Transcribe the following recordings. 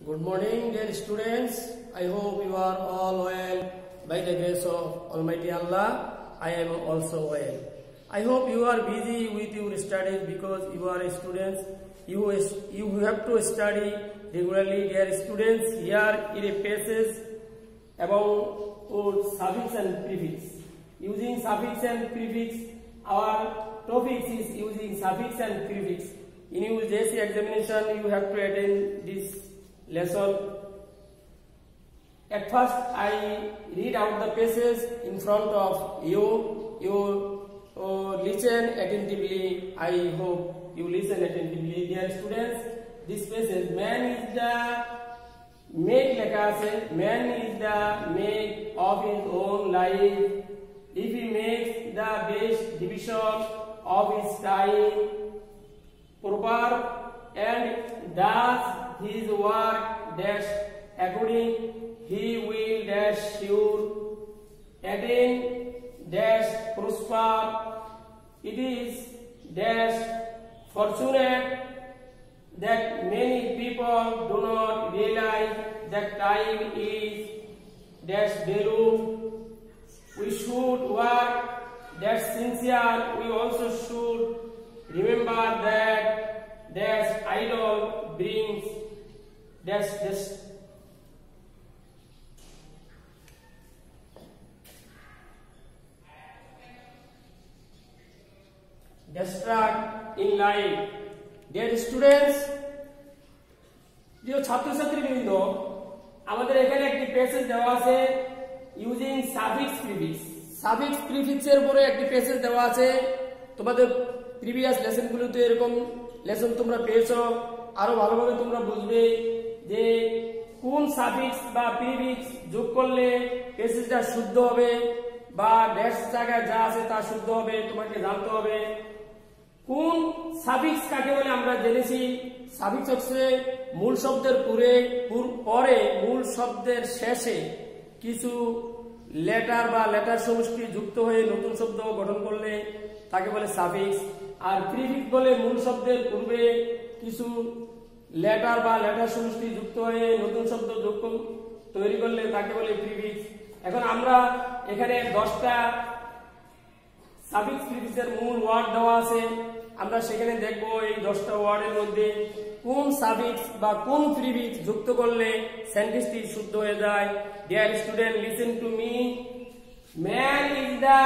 Good morning, dear students. I hope you are all well by the grace of Almighty Allah. I am also well. I hope you are busy with your studies because you are students. You have to study regularly, dear students. Here is a passage about suffix and prefix. Using suffix and prefix, our topic is using suffix and prefix. In your JC examination, you have to attend this lesson. At first, I read out the passage in front of you. You listen attentively. I hope you listen attentively, dear students. This passage, man is the make man is the make of his own life. If he makes the best division of his time proper and does his work dash according, he will dash sure attain dash prosper. It is dash fortunate that many people do not realize that time is dash value. We should work dash sincere. We also should remember that dash idol brings dash distract in life. Dear students, প্রিয় ছাত্রছাত্রীবৃন্দ, আমাদের এখানে একটি passage দেওয়া আছে using suffix prefix. Suffix প্রিফিক্সের উপরে একটি passage দেওয়া আছে। তোমাদের প্রিভিয়াস লেসনগুলোতে এরকম লেসন তোমরা পেয়েছো। আরো ভালোভাবে তোমরা বুঝবে যে কোন সাফিক্স বা প্রিফিক্স যোগ করলে প্যাসেজটা শুদ্ধ হবে বা ড্যাশ জায়গায় যা আছে তা শুদ্ধ হবে, তোমাকে জানতে হবে। কোন সাফিক্স কাকে বলে আমরা জেনেছি। সাফিক্স হচ্ছে মূল শব্দের পরে মূল শব্দের শেষে কিছু লেটার বা লেটার সমষ্টি যুক্ত হয়ে নতুন শব্দ গঠন করলে তাকে বলে সাফিক্স। আর প্রিফিক্স বলে মূল শব্দের পূর্বে কিছু লেটার বা লেটার সমষ্টি যুক্ত হয়ে নতুন শব্দ তৈরি করলে তাকে বলে প্রিফিক্স। এখন আমরা এখানে 10টা সাফিক্স প্রিফিক্সের মূল ওয়ার্ড দেওয়া আছে। আমরা সেখানে দেখব এই 10টা ওয়ার্ডের মধ্যে কোন সাফিক্স বা কোন প্রিফিক্স যুক্ত করলে সেন্টেন্সটি শুদ্ধ হয়ে যায়। Dear student, listen to me. Man is the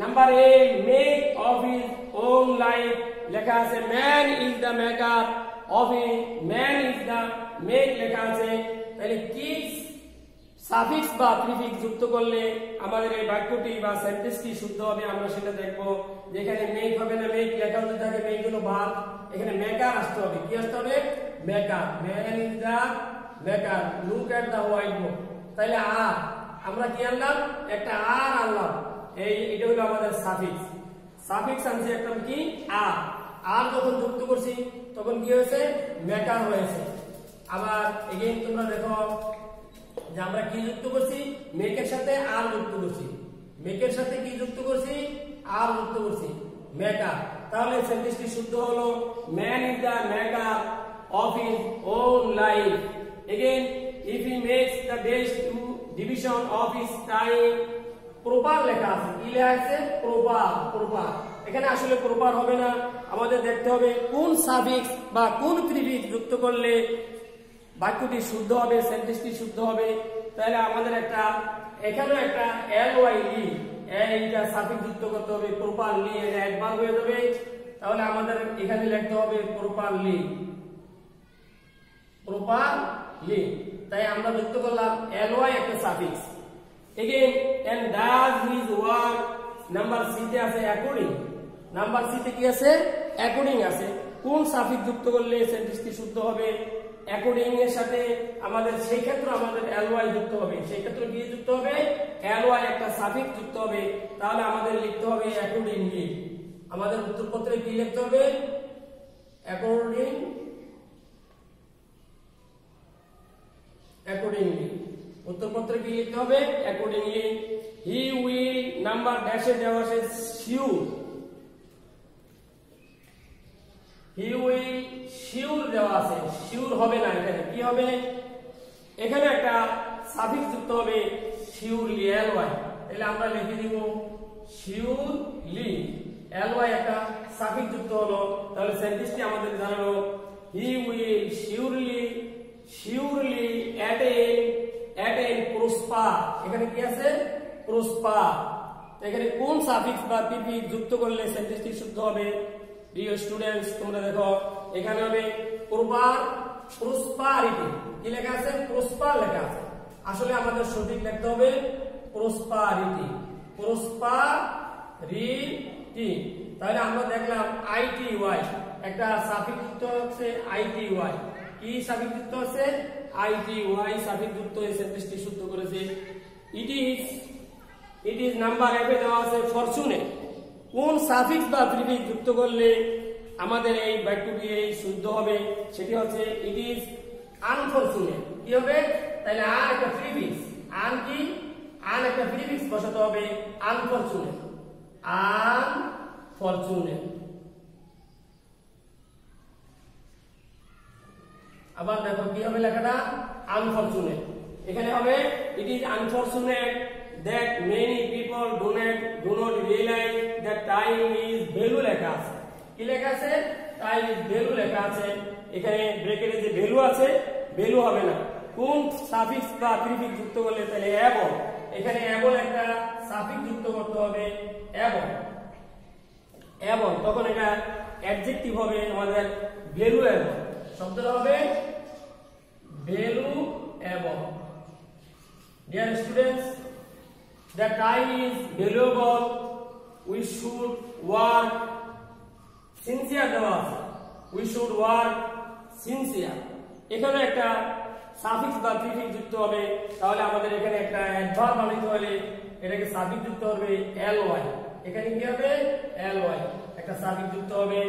number a make of his own life. লেখা আছে man is the maker of his, man is the make লেখা আছে। তাহলে কি সাফিক্স বা প্রিফিক্স যুক্ত করলে আমাদের এই বাক্যটি বা সেন্টেন্সটি শুদ্ধ হবে আমরা সেটা দেখব। যেখানে মেক হবে না, মেক লেখা হতে থাকে মেক হলো ভার্ব, এখানে মেকার আসতে হবে। কি আসতে হবে? Maker. Man is the maker. Look at the white board. তাহলে আর আমরা কি আনলাম? একটা আর আনলাম। এটা হলো আমাদের সাফিক্স। সাফিক্স আনছি একটা কি আর। আর যখন যুক্ত করছি তখন কি হয়েছে? মেকার হয়েছে। আবার এগেইন তোমরা দেখো যে আমরা কি যুক্ত করছি? মেকের সাথে আর যুক্ত করছি। মেকের সাথে কি যুক্ত করছি? আর যুক্ত করছি, মেকার। তাহলে সেন্টেন্সটি শুদ্ধ হলো man is the maker of his own life. Again, if he makes the best division of his time proper লেখা আছে। কি লেখা আছে? প্রপার। এখানে আসলে প্রপার হবে না, আমাদের দেখতে হবে কোন সাফিক্স বা কোন প্রিফিক্স যুক্ত করলে বাক্যটি শুদ্ধ হবে, সেন্টেন্সটি শুদ্ধ হবে। তাহলে আমাদের এখানেও একটা ly এইটা সাফিক্স যুক্ত করতে হবে। প্রপারলি এটা অ্যাডভার্ব হয়ে যাবে। তাহলে আমাদের এখানে লিখতে হবে প্রপারলি। তাই আমরা যুক্ত করলাম ly একটা suffix. Again, and does his work. Number C তে আছে অ্যাকর্ডিং। নাম্বার সি তে কি আছে? অ্যাকর্ডিং আছে। কোন সাফিক্স যুক্ত করলে সেন্টেন্সটি শুদ্ধ হবে? অ্যাকর্ডিং এর সাথে আমাদের সেই ক্ষেত্রে আমাদের ly যুক্ত হবে। সেই ক্ষেত্রে কি যুক্ত হবে? ly একটা সাফিক্স যুক্ত হবে। তাহলে আমাদের লিখতে হবে অ্যাকর্ডিংলি। আমাদের উত্তরপত্রে কি লিখতে হবে? অ্যাকর্ডিংলি। উত্তরপত্রে কি লিখতে হবে? অ্যাকর্ডিংলি। হি উইল নাম্বার ড্যাশে দেওয়া আছে শিওর। হি উইল শিওর দেওয়া আছে, শিওর হবে না, এখানে কি হবে, এখানে একটা সাফিক্স যুক্ত হবে শিওরলি ly, তাহলে আমরা লিখে দিব শিওরলি ly একটা সাফিক্স যুক্ত হলো, তাহলে সেন্টেন্সটি আমাদের জানালো he will surely attain prosper, এখানে কি আছে প্রসপার, এখানে কোন সাফিক্স বা প্রিফিক্স যুক্ত করলে সেন্টেন্সটি শুদ্ধ হবে? প্রিয় স্টুডেন্টস তোমরা দেখো এখানে হবে প্রসপারিটি, কি লেখা আছে প্রসপার লেখা আছে, আসলে আমাদের সঠিক লিখতে হবে প্রসপারিটি, তাহলে আমরা দেখলাম আইটি ওয়াই একটা সাফিক্স যুক্ত হচ্ছে আইটি ওয়াই, কি সাফিক্স যুক্ত হচ্ছে আইটি ওয়াই সাফিক্স যুক্ত হয়ে সেন্টেন্সটি শুদ্ধ করেছে। ইট ইজ নাম্বার এফ এ দেওয়া আছে ফরচুনেট, কোন সাফিক্স বা প্রিফিক্স যুক্ত করলে আমাদের এই বাক্যটি শুদ্ধ হবে? সেটি হচ্ছে ইট ইজ আনফরচুনেট, কি হবে তাহলে আর একটা প্রিফিক্স, আন একটা প্রিফিক্স বসাতে হবে আনফরচুনেট, আবার দেখো কি হবে লেখাটা আনফরচুনেট, এখানে হবে it is unfortunate that many people do not realize that time is value লেখা আছে, কি লেখা আছে time is value লেখা আছে, এখানে ব্র্যাকেটে যে ভ্যালু আছে ভ্যালু হবে না, কোন সাফিক্স বা প্রিফিক্স যুক্ত করলে তাহলে এবং, এখানে এবং একটা সাফিক্স যুক্ত করতে হবে এবং তখন এটা অ্যাডজেক্টিভ হবে আমাদের ভ্যালুয়েবল, শব্দটা হবে valuable. Dear students, the time is valuable, we should work sincere দেওয়া আছে, we should work sincere, এখানে একটা সাফিক্স বা প্রিফিক্স যুক্ত হবে, তাহলে আমাদের এখানে একটা অ্যাডভার্ব বানাইতে হলে এটাকে সাফিক্স যুক্ত হবে ly, এখানে কি হবে ly একটা সাফিক্স যুক্ত হবে,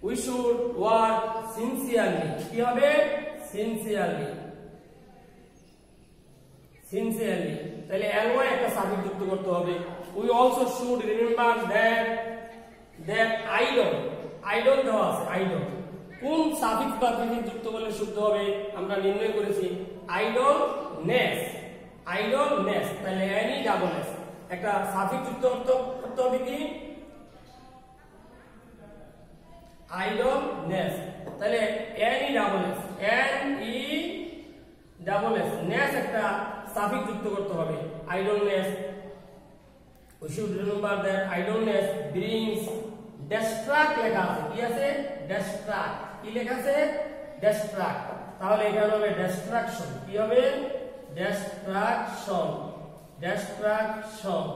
we should work sincerely, কি হবে sincerely, তাহলে ly একটা সাফিক্স যুক্ত করতে হবে। we also should remember that idol দেওয়া আছে, idol কোন সাফিক্স বা প্রিফিক্স যুক্ত করলে শুদ্ধ হবে আমরা নির্ণয় করেছি idleness, তাহলে any double s একটা সাফিক্স যুক্ত করতে হবে কি idleness, তাহলে any double s নেস একটা সাফিক্স যুক্ত করতে হবে idleness, we should remember that idleness brings distract লেখা আছে, কি আছে distract, কি লেখা আছে distract, তাহলে এখানে হবে distraction, কি হবে distraction tion,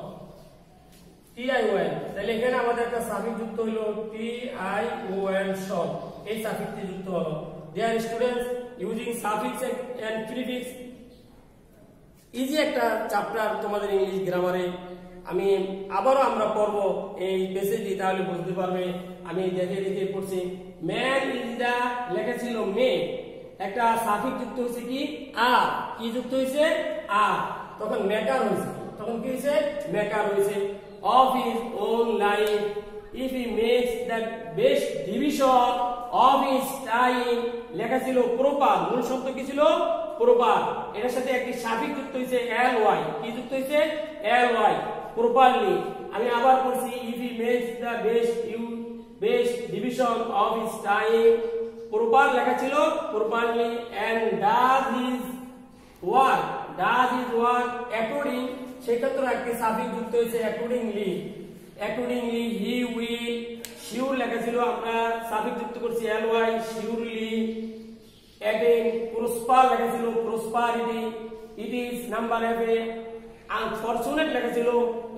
তাহলে এখানে আমাদের একটা সাফিক্স যুক্ত হলো tion, শন, এই সাফিক্সটি যুক্ত হলো। Dear students, using suffix and prefix easy একটা চ্যাপ্টার তোমাদের ইংলিশ গ্রামারে, আমি আবারও আমরা পড়ব এই পেজটি, তাহলে বুঝতে পারবে। আমি দেখে পড়ছি ম্যান ইজ দা লেখা ছিল মে, একটা সাফিক্স যুক্ত হয়েছে কি আর, কি যুক্ত হয়েছে আর, তখন মেকার হয়েছে, তখন কি হয়েছে মেকার হয়েছে। Of his own life if he makes the best division of his time লেখা ছিল প্রপার, মূল শব্দ কি ছিল প্রপার, এর সাথে একটি সাফিক্স যুক্ত হয়েছে ly, কি যুক্ত হয়েছে ly প্রপারলি। আমি আবার বলছি if he makes the best division of his time, proper লেখা ছিল properly, and does his work according, সেক্ষেত্রে একটি সাফিক্স যুক্ত হয়েছে অ্যাকর্ডিংলি, হি উইল শিওর লেখা ছিল আমরা সাফিক্স যুক্ত করছি ly শিওরলি, অ্যাটেইন প্রসপার লেখা ছিল prosperity, it is number F A unfortunate লেখা ছিল,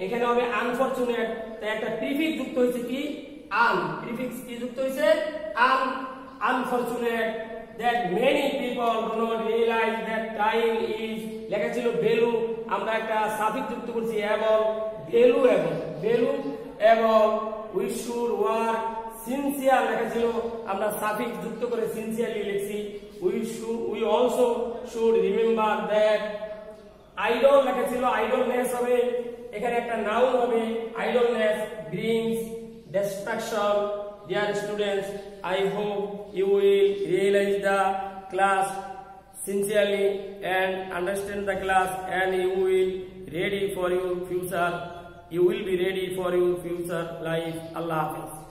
এখানে হবে আনফরচুনেট, তাই একটা প্রিফিক্স যুক্ত হয়েছে কি প্রিফিক্স কি যুক্ত হয়েছে unfortunate that many people do not realize that time is লেখা ছিল ভ্যালু, আমরা একটা সাফিক্স যুক্ত করছি এবং we should work sincere লেখা ছিল, আমরা সাফিক্স যুক্ত করে sincerely লিখছি। we also should remember that idol লেখা ছিল idleness হবে, এখানে একটা নাউন হবে idleness brings destruction, dear students, I hope you will realize the class sincerely and understand the class, and you will ready for your future. You will be ready for your future life. Allah Hafiz.